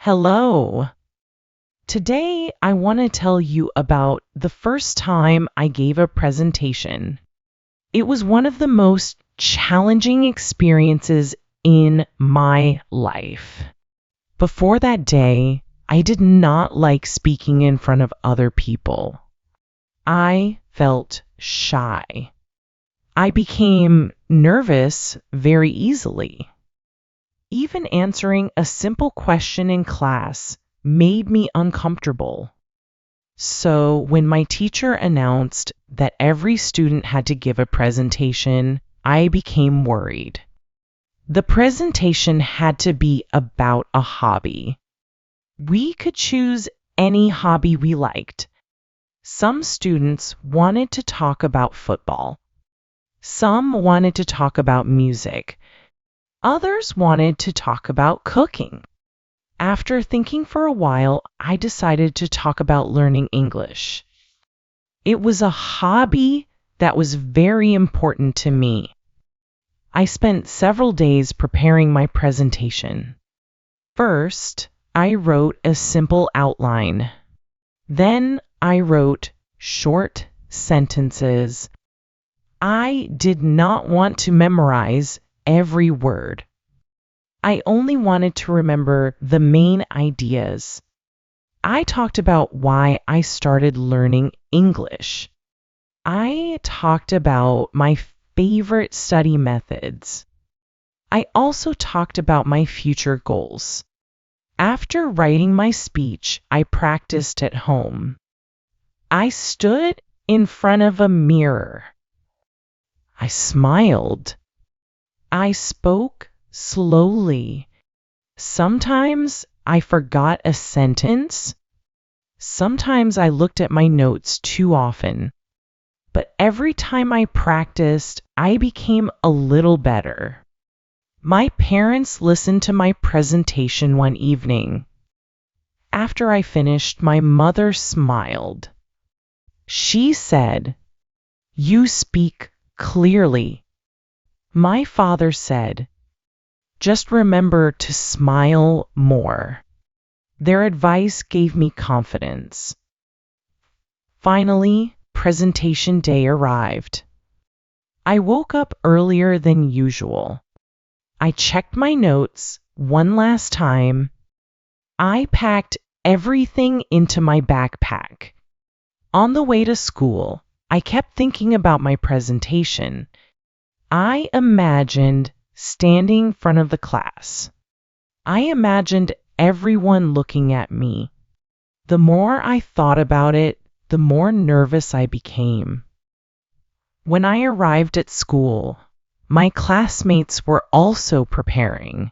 Hello. Today I want to tell you about the first time I gave a presentation. It was one of the most challenging experiences in my life. Before that day, I did not like speaking in front of other people. I felt shy. I became nervous very easily. Even answering a simple question in class made me uncomfortable. So when my teacher announced that every student had to give a presentation, I became worried. The presentation had to be about a hobby. We could choose any hobby we liked. Some students wanted to talk about football. Some wanted to talk about music. Others wanted to talk about cooking. After thinking for a while, I decided to talk about learning English. It was a hobby that was very important to me. I spent several days preparing my presentation. First, I wrote a simple outline. Then I wrote short sentences. I did not want to memorize every word. I only wanted to remember the main ideas. I talked about why I started learning English. I talked about my favorite study methods. I also talked about my future goals. After writing my speech, I practiced at home. I stood in front of a mirror. I smiled. I spoke slowly. Sometimes I forgot a sentence. Sometimes I looked at my notes too often. But every time I practiced, I became a little better. My parents listened to my presentation one evening. After I finished, my mother smiled. She said, "You speak clearly." My father said, "Just remember to smile more." Their advice gave me confidence. Finally, presentation day arrived. I woke up earlier than usual. I checked my notes one last time. I packed everything into my backpack. On the way to school, I kept thinking about my presentation. I imagined standing in front of the class. I imagined everyone looking at me. The more I thought about it, the more nervous I became. When I arrived at school, my classmates were also preparing.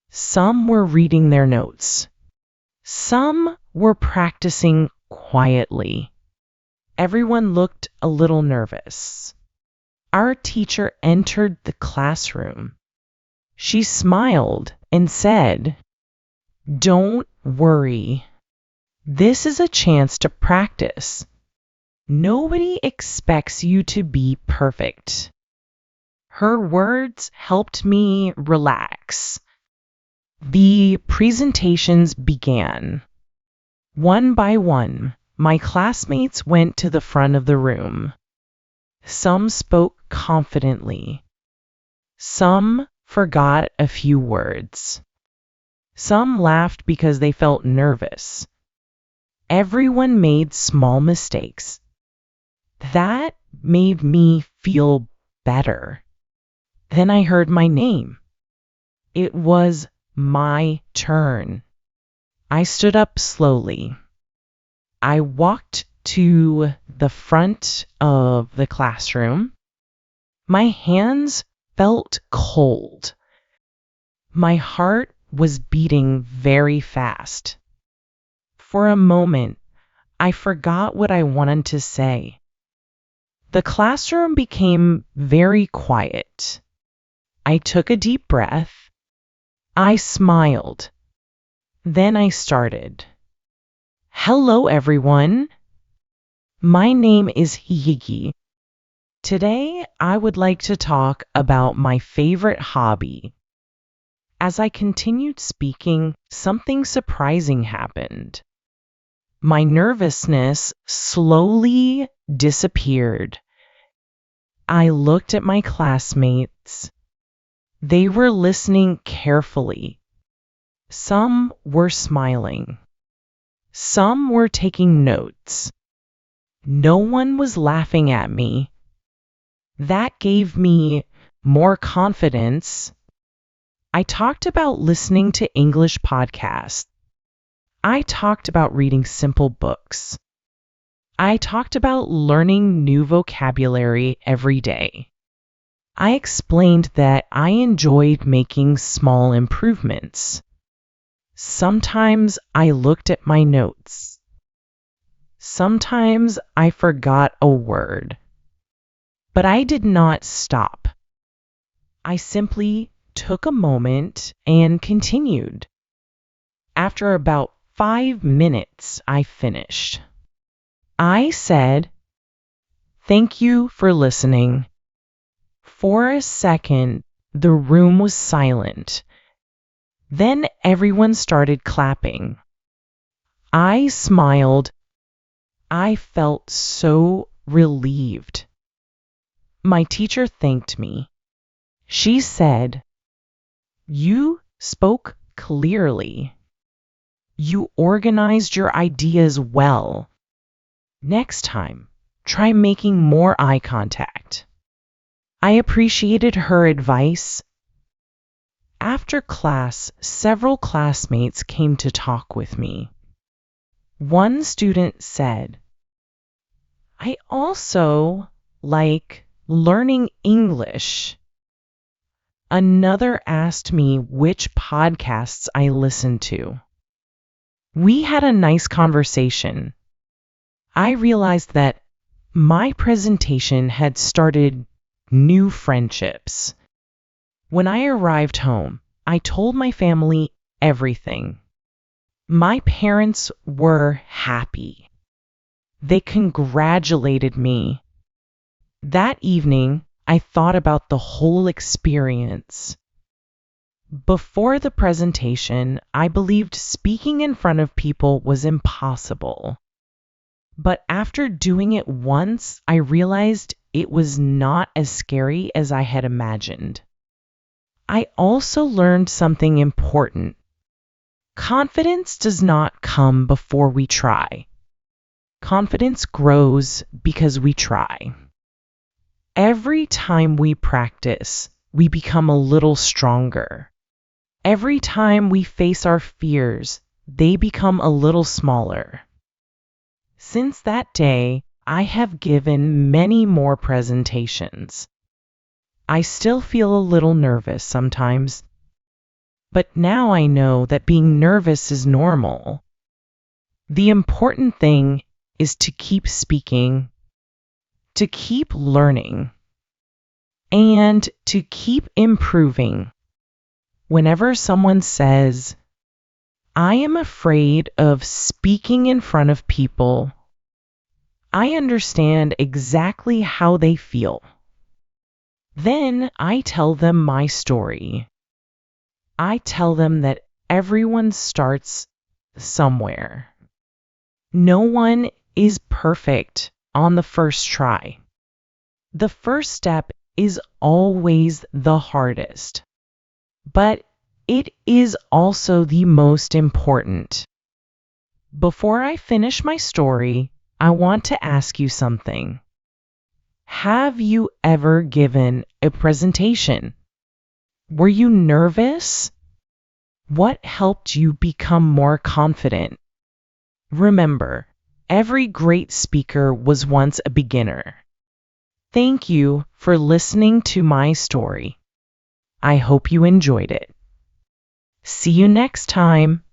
Some were reading their notes. Some were practicing quietly. Everyone looked a little nervous. Our teacher entered the classroom. She smiled and said, "Don't worry. This is a chance to practice. Nobody expects you to be perfect." Her words helped me relax. The presentations began. One by one, my classmates went to the front of the room. Some spoke confidently. Some forgot a few words. Some laughed because they felt nervous. Everyone made small mistakes. That made me feel better. Then I heard my name. It was my turn. I stood up slowly. I walked to the front of the classroom. My hands felt cold. My heart was beating very fast. For a moment, I forgot what I wanted to say. The classroom became very quiet. I took a deep breath. I smiled. Then I started. "Hello, everyone. My name is Higi. Today, I would like to talk about my favorite hobby. As I continued speaking, something surprising happened. My nervousness slowly disappeared. I looked at my classmates. They were listening carefully. Some were smiling. Some were taking notes. No one was laughing at me. That gave me more confidence. I talked about listening to English podcasts. I talked about reading simple books. I talked about learning new vocabulary every day. I explained that I enjoyed making small improvements. Sometimes I looked at my notes. Sometimes I forgot a word. But I did not stop. I simply took a moment and continued. After about 5 minutes, I finished. I said, "Thank you for listening." For a second, the room was silent. Then everyone started clapping. I smiled. I felt so relieved. My teacher thanked me. She said, "You spoke clearly. You organized your ideas well. Next time, try making more eye contact." I appreciated her advice. After class, several classmates came to talk with me. One student said, "I also like learning English." Another asked me which podcasts I listened to. We had a nice conversation. I realized that my presentation had started new friendships. When I arrived home, I told my family everything. My parents were happy. They congratulated me. That evening, I thought about the whole experience. Before the presentation, I believed speaking in front of people was impossible. But after doing it once, I realized it was not as scary as I had imagined. I also learned something important. Confidence does not come before we try. Confidence grows because we try. Every time we practice, we become a little stronger. Every time we face our fears, they become a little smaller. Since that day, I have given many more presentations. I still feel a little nervous sometimes, but now I know that being nervous is normal. The important thing is to keep speaking, to keep learning, and to keep improving. Whenever someone says, "I am afraid of speaking in front of people," I understand exactly how they feel. Then I tell them my story. I tell them that everyone starts somewhere. No one is perfect on the first try. The first step is always the hardest, but it is also the most important. Before I finish my story, I want to ask you something. Have you ever given a presentation? Were you nervous? What helped you become more confident? Remember, every great speaker was once a beginner. Thank you for listening to my story. I hope you enjoyed it. See you next time.